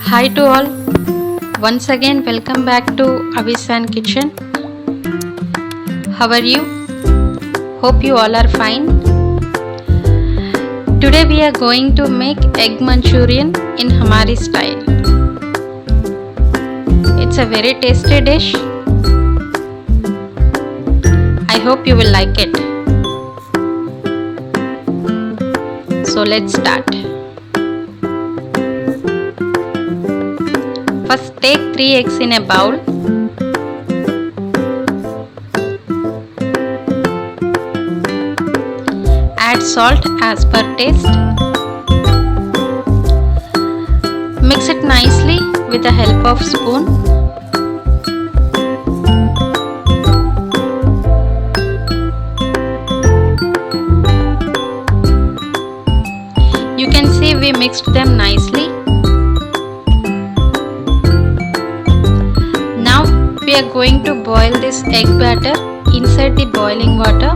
Hi to all. Once again, welcome back to Avisan Kitchen. How are you? Hope you all are fine. Today we are going to make egg Manchurian in Hamari style. It's a very tasty dish. I hope you will like it. So let's start. First take 3 eggs in a bowl. Add salt as per taste. Mix it nicely with the help of spoon. You can see we mixed them nicely. We are going to boil this egg batter inside the boiling water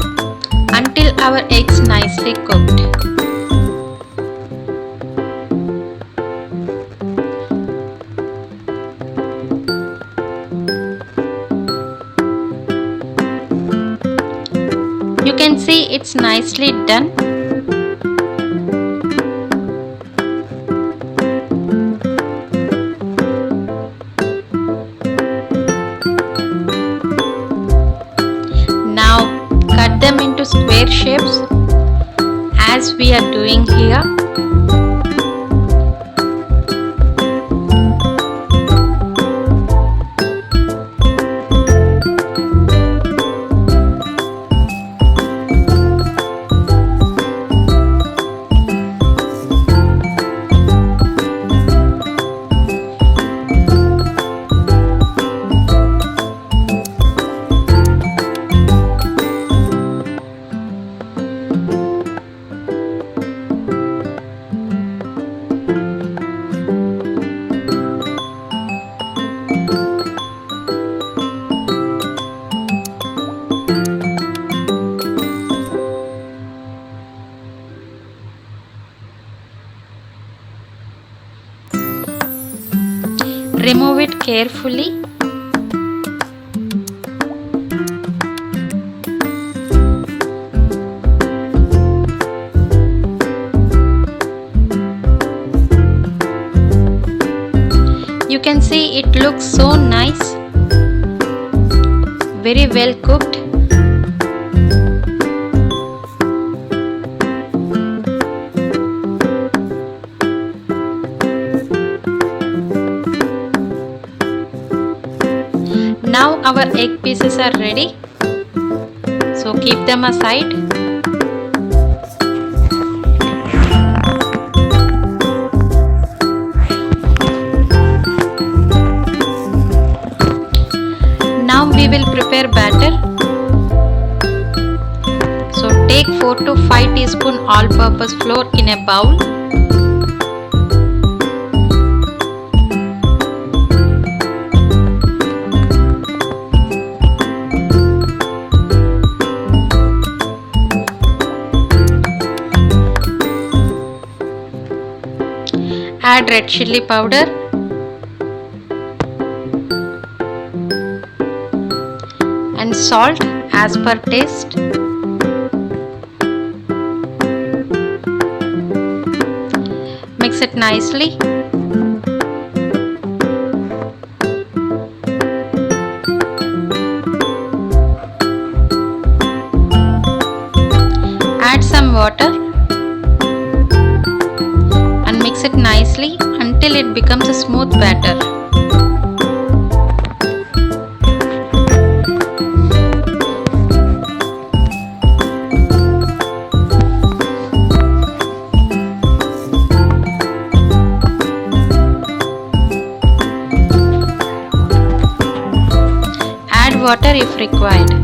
until our eggs nicely cooked. You can see it's nicely done. Cut them into square shapes as we are doing here. Remove it carefully. You can see it looks so nice, very well cooked. Now our egg pieces are ready, so keep them aside. Now we will prepare batter. So take 4 to 5 teaspoon all-purpose flour in a bowl. Add red chilli powder and salt as per taste. Mix it nicely. Add some water. Mix it nicely until it becomes a smooth batter. Add water if required.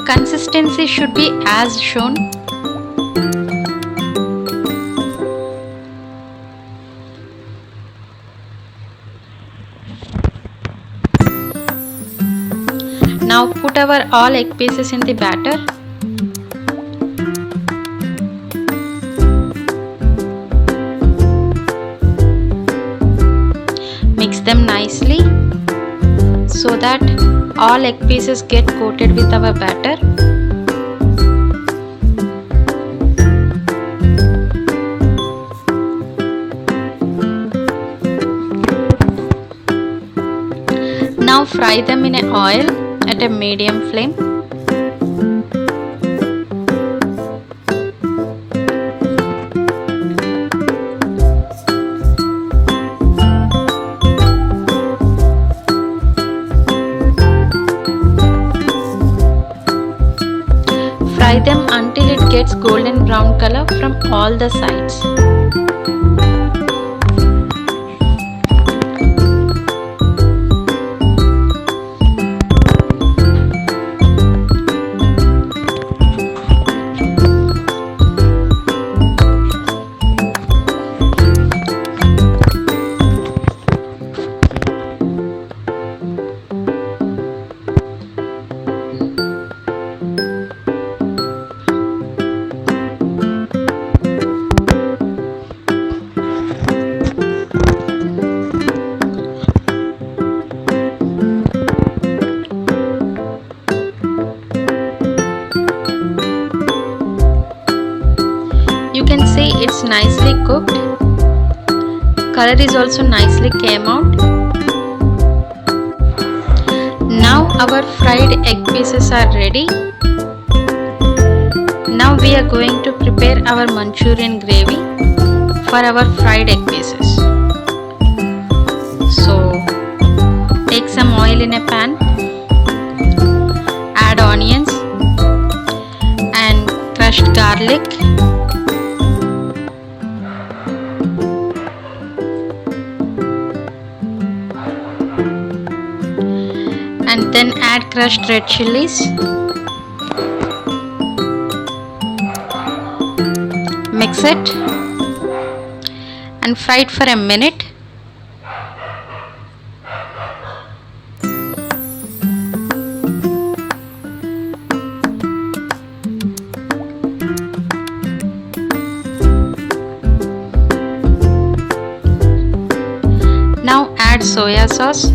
Consistency should be as shown. Now put our all egg pieces in the batter. Mix them nicely so that all egg pieces get coated with our batter. Now fry them in oil at a medium flame. Fry them until it gets golden brown color from all the sides. You can see it's nicely cooked. Color is also nicely came out. Now our fried egg pieces are ready. Now we are going to prepare our Manchurian gravy for our fried egg pieces. So take some oil in a pan, add onions and crushed garlic, and then add crushed red chilies. Mix it and fry it for a minute. Now add soya sauce,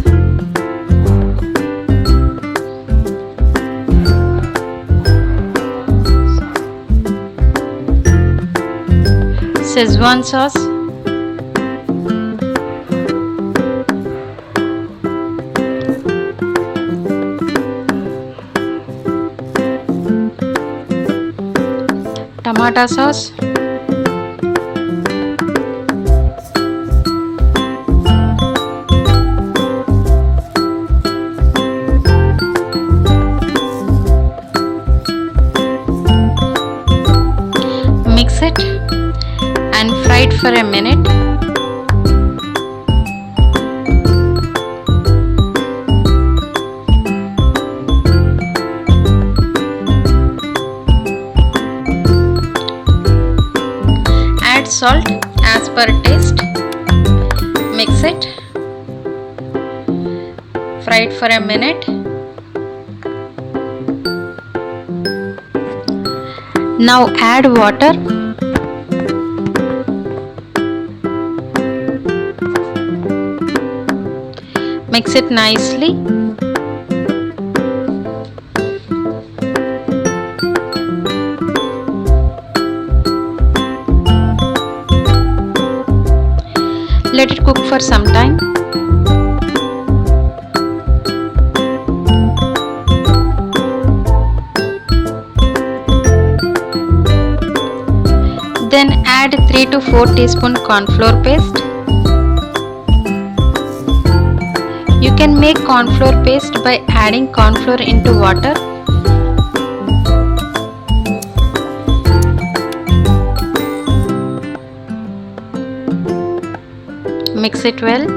Szechuan sauce, tomato sauce, mix it and fry it for a minute. Add salt as per taste. Mix it. Fry it for a minute. Now add water. Mix it nicely. Let it cook for some time. Then add 3 to 4 teaspoon corn flour paste. You can make corn flour paste by adding corn flour into water. Mix it well.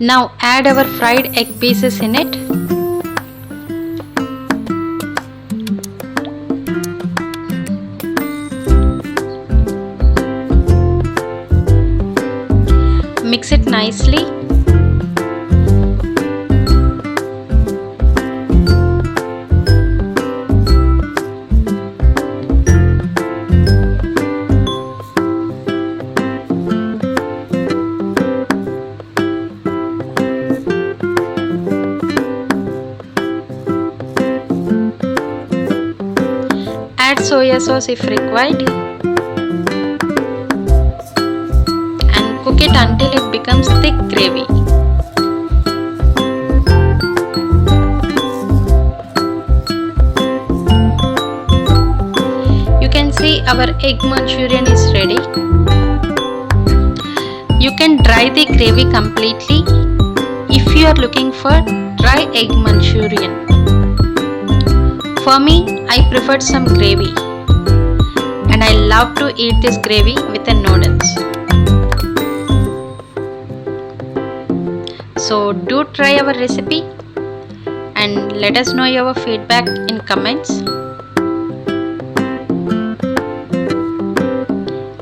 Now add our fried egg pieces in it. Add soya sauce if required and cook it until it becomes thick gravy. You can see our egg Manchurian is ready. You can dry the gravy completely if you are looking for dry egg Manchurian. For me, I preferred some gravy and I love to eat this gravy with the noodles. So do try our recipe and let us know your feedback in comments.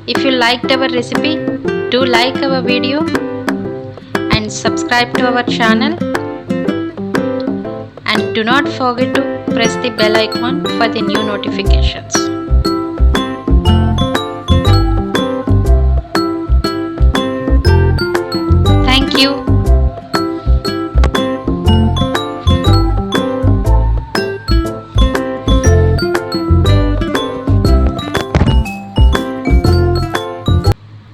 If you liked our recipe, do like our video and subscribe to our channel, and do not forget to press the bell icon for the new notifications. Thank you.